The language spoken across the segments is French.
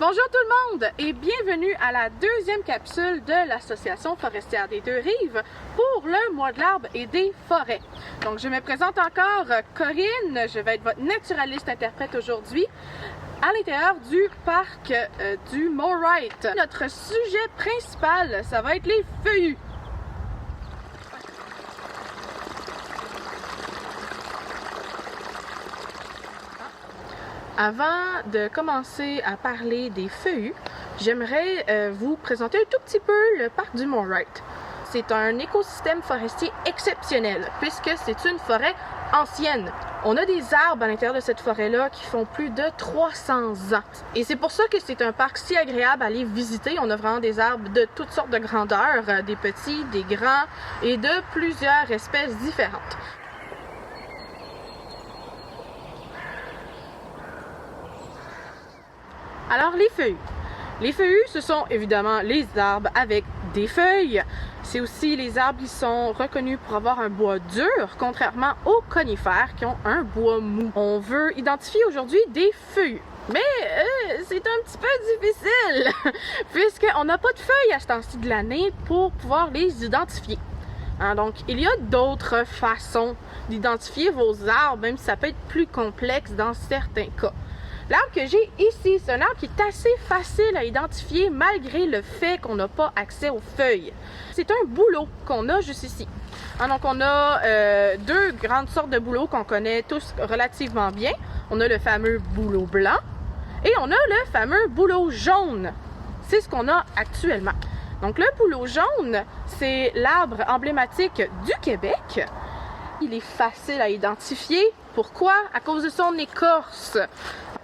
Bonjour tout le monde et bienvenue à la deuxième capsule de l'Association forestière des Deux-Rives pour le mois de l'arbre et des forêts. Donc je me présente encore Corinne, je vais être votre naturaliste interprète aujourd'hui à l'intérieur du parc du Mont-Wright. Notre sujet principal, ça va être les feuillus. Avant de commencer à parler des feuillus, j'aimerais vous présenter un tout petit peu le parc du Mont-Wright. C'est un écosystème forestier exceptionnel puisque c'est une forêt ancienne. On a des arbres à l'intérieur de cette forêt-là qui font plus de 300 ans. Et c'est pour ça que c'est un parc si agréable à aller visiter. On a vraiment des arbres de toutes sortes de grandeurs, des petits, des grands et de plusieurs espèces différentes. Alors, les feuillus. Les feuillus, ce sont évidemment les arbres avec des feuilles. C'est aussi les arbres qui sont reconnus pour avoir un bois dur, contrairement aux conifères qui ont un bois mou. On veut identifier aujourd'hui des feuillus. Mais c'est un petit peu difficile, puisqu'on n'a pas de feuilles à ce temps-ci de l'année pour pouvoir les identifier. Donc, il y a d'autres façons d'identifier vos arbres, même si ça peut être plus complexe dans certains cas. L'arbre que j'ai ici, c'est un arbre qui est assez facile à identifier malgré le fait qu'on n'a pas accès aux feuilles. C'est un bouleau qu'on a juste ici. Donc on a deux grandes sortes de bouleaux qu'on connaît tous relativement bien. On a le fameux bouleau blanc et on a le fameux bouleau jaune. C'est ce qu'on a actuellement. Donc le bouleau jaune, c'est l'arbre emblématique du Québec. Il est facile à identifier. Pourquoi? À cause de son écorce.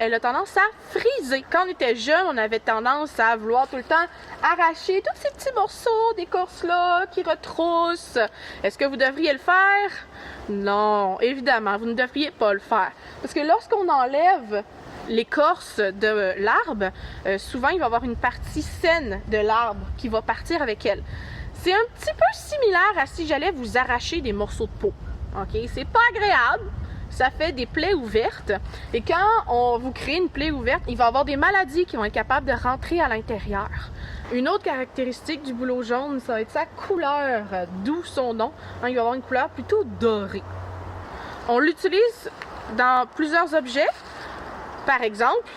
Elle a tendance à friser. Quand on était jeune, on avait tendance à vouloir tout le temps arracher tous ces petits morceaux d'écorce-là qui retroussent. Est-ce que vous devriez le faire? Non, évidemment, vous ne devriez pas le faire. Parce que lorsqu'on enlève l'écorce de l'arbre, souvent il va y avoir une partie saine de l'arbre qui va partir avec elle. C'est un petit peu similaire à si j'allais vous arracher des morceaux de peau. OK? C'est pas agréable. Ça fait des plaies ouvertes. Et quand on vous crée une plaie ouverte, il va y avoir des maladies qui vont être capables de rentrer à l'intérieur. Une autre caractéristique du bouleau jaune, ça va être sa couleur, d'où son nom. Il va avoir une couleur plutôt dorée. On l'utilise dans plusieurs objets. Par exemple,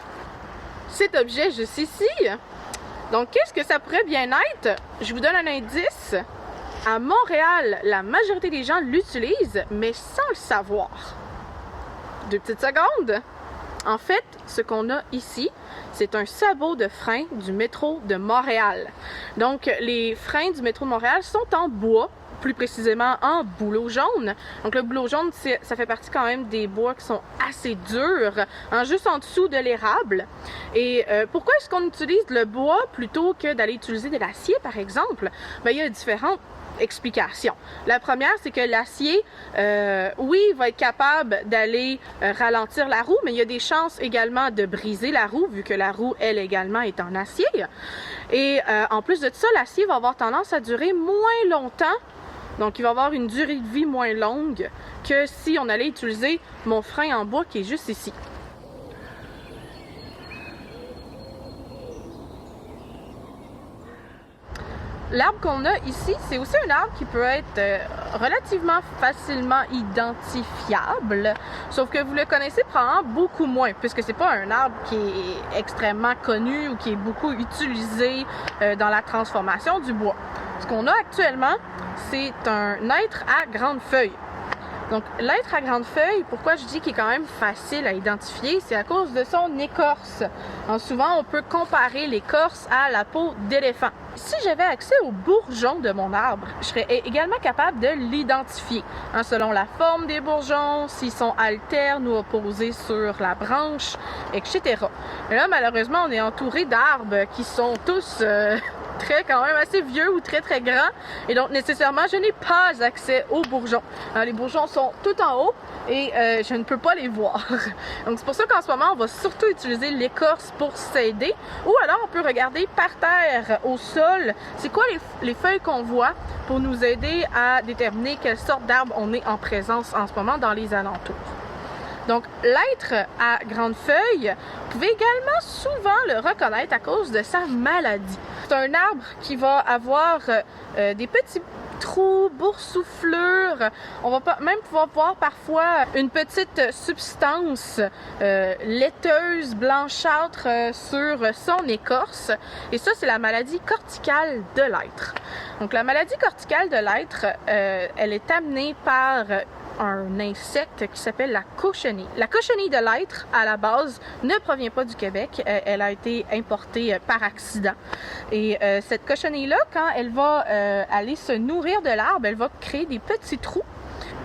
cet objet juste ici. Donc, qu'est-ce que ça pourrait bien être? Je vous donne un indice. À Montréal, la majorité des gens l'utilisent, mais sans le savoir. 2 petites secondes. En fait, ce qu'on a ici, c'est un sabot de frein du métro de Montréal. Donc, les freins du métro de Montréal sont en bois, plus précisément en bouleau jaune. Donc, le bouleau jaune, ça fait partie quand même des bois qui sont assez durs, juste en dessous de l'érable. Et pourquoi est-ce qu'on utilise le bois plutôt que d'aller utiliser de l'acier, par exemple? Bien, il y a différentes explications. La première, c'est que l'acier, oui, va être capable d'aller ralentir la roue, mais il y a des chances également de briser la roue, vu que la roue, elle également, est en acier. Et en plus de ça, l'acier va avoir tendance à durer moins longtemps. Donc, il va avoir une durée de vie moins longue que si on allait utiliser mon frein en bois qui est juste ici. L'arbre qu'on a ici, c'est aussi un arbre qui peut être relativement facilement identifiable, sauf que vous le connaissez probablement beaucoup moins, puisque c'est pas un arbre qui est extrêmement connu ou qui est beaucoup utilisé dans la transformation du bois. Ce qu'on a actuellement, c'est un hêtre à grandes feuilles. Donc, l'hêtre à grandes feuilles, pourquoi je dis qu'il est quand même facile à identifier, c'est à cause de son écorce. Donc, souvent, on peut comparer l'écorce à la peau d'éléphant. Si j'avais accès aux bourgeons de mon arbre, je serais également capable de l'identifier, selon la forme des bourgeons, s'ils sont alternes ou opposés sur la branche, etc. Mais là, malheureusement, on est entouré d'arbres qui sont tous quand même assez vieux ou très grands, et donc nécessairement je n'ai pas accès aux bourgeons. Alors, les bourgeons sont tout en haut et je ne peux pas les voir. Donc c'est pour ça qu'en ce moment on va surtout utiliser l'écorce pour s'aider, ou alors on peut regarder par terre au sol c'est quoi les feuilles qu'on voit pour nous aider à déterminer quelle sorte d'arbre on est en présence en ce moment dans les alentours. Donc, l'être à grandes feuilles, vous pouvez également souvent le reconnaître à cause de sa maladie. C'est un arbre qui va avoir des petits trous, boursouflures. On va même pouvoir voir parfois une petite substance laiteuse, blanchâtre sur son écorce. Et ça, c'est la maladie corticale de l'être. Donc, la maladie corticale de l'être, elle est amenée par un insecte qui s'appelle la cochenille. La cochenille de l'être, à la base, ne provient pas du Québec. Elle a été importée par accident. Et cette cochenille-là, quand elle va aller se nourrir de l'arbre, elle va créer des petits trous.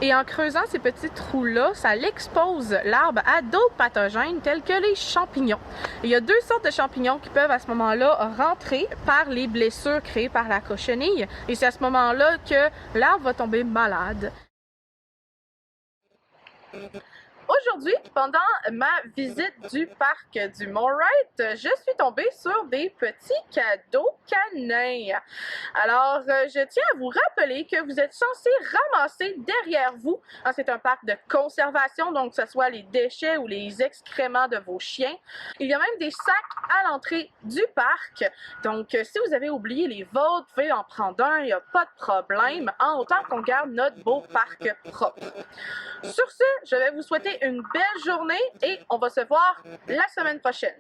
Et en creusant ces petits trous-là, ça l'expose l'arbre à d'autres pathogènes tels que les champignons. Il y a deux sortes de champignons qui peuvent à ce moment-là rentrer par les blessures créées par la cochenille. Et c'est à ce moment-là que l'arbre va tomber malade. Aujourd'hui, pendant ma visite du parc du Mont-Wright, je suis tombée sur des petits cadeaux canins. Alors, je tiens à vous rappeler que vous êtes censé ramasser derrière vous, c'est un parc de conservation, donc que ce soit les déchets ou les excréments de vos chiens. Il y a même des sacs à l'entrée du parc, donc si vous avez oublié les vôtres, vous pouvez en prendre un, il n'y a pas de problème, en autant qu'on garde notre beau parc propre. Sur ce, je vais vous souhaiter une belle journée et on va se voir la semaine prochaine.